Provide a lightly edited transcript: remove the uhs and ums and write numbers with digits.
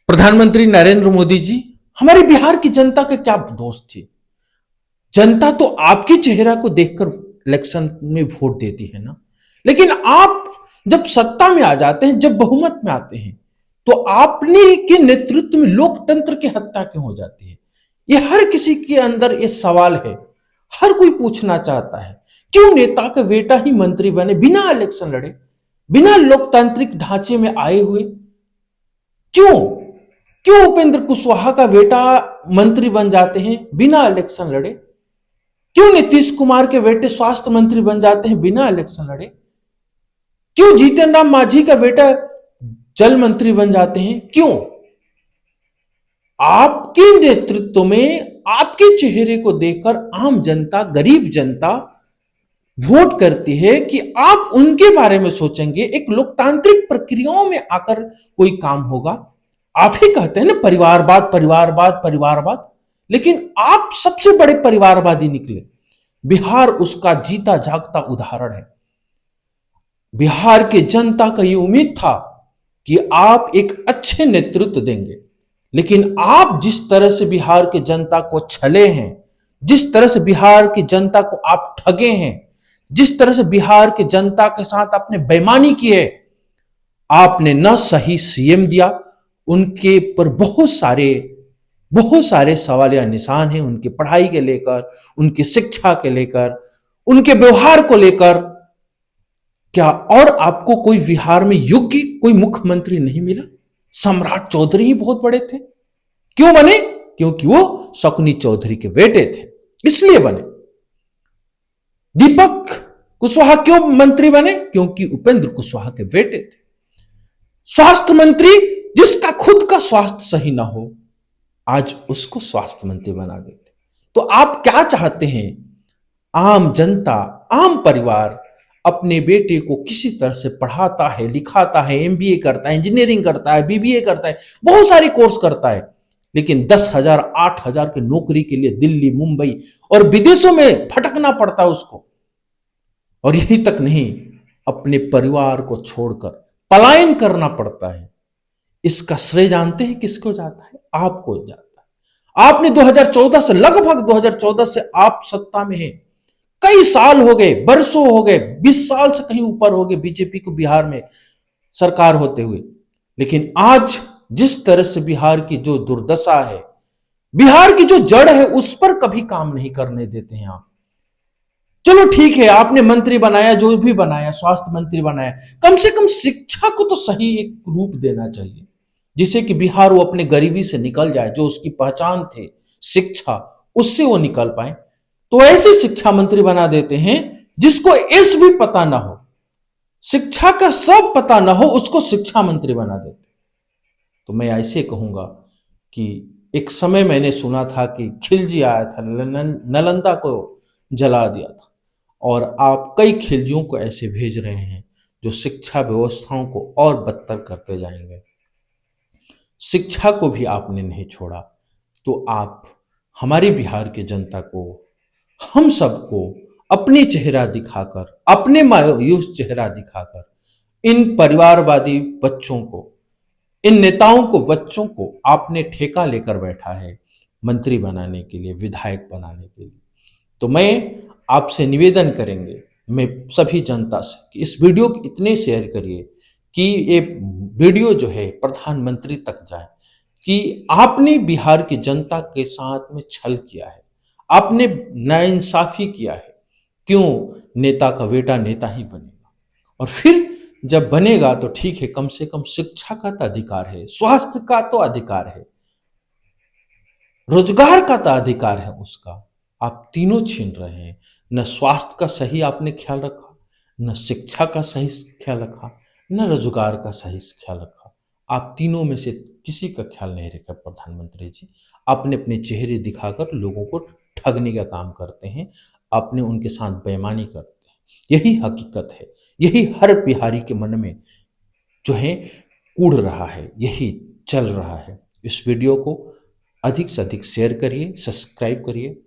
प्रधानमंत्री नरेंद्र मोदी जी, हमारे बिहार की जनता का क्या दोष थी? जनता तो आपके चेहरा को देखकर इलेक्शन में वोट देती है ना। लेकिन आप जब सत्ता में आ जाते हैं, जब बहुमत में आते हैं, तो आपने के नेतृत्व में लोकतंत्र की हत्या क्यों हो जाती है? ये हर किसी के अंदर ये सवाल है। हर कोई पूछना चाहता है, क्यों नेता का बेटा ही मंत्री बने बिना इलेक्शन लड़े, बिना लोकतांत्रिक ढांचे में आए हुए? क्यों क्यों उपेंद्र कुशवाहा का बेटा मंत्री बन जाते हैं बिना इलेक्शन लड़े? क्यों नीतीश कुमार के बेटे स्वास्थ्य मंत्री बन जाते हैं बिना इलेक्शन लड़े? क्यों जीतन राम मांझी का बेटा जल मंत्री बन जाते हैं? क्यों? आपके नेतृत्व में आपके चेहरे को देखकर आम जनता, गरीब जनता वोट करती है कि आप उनके बारे में सोचेंगे, एक लोकतांत्रिक प्रक्रियाओं में आकर कोई काम होगा। आप ही कहते हैं ना परिवारवाद, परिवारवाद, परिवारवाद, लेकिन आप सबसे बड़े परिवारवादी निकले। बिहार उसका जीता जागता उदाहरण है। बिहार के जनता का ये उम्मीद था कि आप एक अच्छे नेतृत्व देंगे, लेकिन आप जिस तरह से बिहार के जनता को छले हैं, जिस तरह से बिहार की जनता को आप ठगे हैं, जिस तरह से बिहार के जनता के साथ आपने बेईमानी की है, आपने न सही सीएम दिया, उनके पर बहुत सारे सवाल या निशान हैं, उनकी पढ़ाई के लेकर, उनकी शिक्षा के लेकर, उनके व्यवहार को लेकर। क्या और आपको कोई बिहार में योग्य कोई मुख्यमंत्री नहीं मिला? सम्राट चौधरी ही बहुत बड़े थे। क्यों बने? क्योंकि वो शकुनी चौधरी के बेटे थे, इसलिए बने। दीपक कुशवाहा क्यों मंत्री बने? क्योंकि उपेंद्र कुशवाहा के बेटे थे। स्वास्थ्य मंत्री, जिसका खुद का स्वास्थ्य सही ना हो, आज उसको स्वास्थ्य मंत्री बना देते। तो आप क्या चाहते हैं? आम जनता, आम परिवार अपने बेटे को किसी तरह से पढ़ाता है, लिखाता है, एमबीए करता है, इंजीनियरिंग करता है, बीबीए करता है, बहुत सारे कोर्स करता है, लेकिन 10,000 8,000 की नौकरी के लिए दिल्ली, मुंबई और विदेशों में भटकना पड़ता है उसको। और यही तक नहीं, अपने परिवार को छोड़कर पलायन करना पड़ता है। इसका श्रेय जानते हैं किसको जाता है? आपको जाता है। आपने 2014 से, लगभग 2014 से आप सत्ता में हैं। कई साल हो गए, बरसों हो गए, 20 साल से कहीं ऊपर हो गए बीजेपी को बिहार में सरकार होते हुए। लेकिन आज जिस तरह से बिहार की जो दुर्दशा है, बिहार की जो जड़ है, उस पर कभी काम नहीं करने देते हैं आप। चलो ठीक है, आपने मंत्री बनाया, जो भी बनाया, स्वास्थ्य मंत्री बनाया, कम से कम शिक्षा को तो सही एक रूप देना चाहिए, जिससे कि बिहार वो अपने गरीबी से निकल जाए, जो उसकी पहचान थे शिक्षा, उससे वो निकल पाए। तो ऐसे शिक्षा मंत्री बना देते हैं जिसको इस भी पता ना हो, शिक्षा का सब पता ना हो, उसको शिक्षा मंत्री बना देते। तो मैं ऐसे कहूंगा कि एक समय मैंने सुना था कि खिलजी आया था, नालंदा को जला दिया था, और आप कई खिलजियों को ऐसे भेज रहे हैं जो शिक्षा व्यवस्थाओं को और बदतर करते जाएंगे। शिक्षा को भी आपने नहीं छोड़ा, तो आप हमारे बिहार की जनता को, हम सबको अपने चेहरा दिखाकर, अपने मायूस चेहरा दिखाकर, इन परिवारवादी बच्चों को, इन नेताओं को, बच्चों को आपने ठेका लेकर बैठा है मंत्री बनाने के लिए, विधायक बनाने के लिए। तो मैं आपसे निवेदन करेंगे, मैं सभी जनता से, कि इस वीडियो को इतने शेयर करिए कि ये वीडियो जो है प्रधानमंत्री तक जाए कि आपने बिहार की जनता के साथ में छल किया है, आपने नाइंसाफी किया है। क्यों नेता का बेटा नेता ही बनेगा? और फिर जब बनेगा तो ठीक है, कम से कम शिक्षा का तो अधिकार है, स्वास्थ्य का तो अधिकार है, रोजगार का तो अधिकार है उसका। आप तीनों छीन रहे हैं। न स्वास्थ्य का सही आपने ख्याल रखा, न शिक्षा का सही ख्याल रखा, न रोजगार का सही ख्याल रखा। आप तीनों में से किसी का ख्याल नहीं रखा प्रधानमंत्री जी। आपने अपने चेहरे दिखाकर लोगों को ठगने का काम करते हैं, आपने उनके साथ बेईमानी करते हैं। यही हकीकत है, यही हर बिहारी के मन में जो है कूड़ रहा है, यही चल रहा है। इस वीडियो को अधिक से अधिक शेयर करिए, सब्सक्राइब करिए।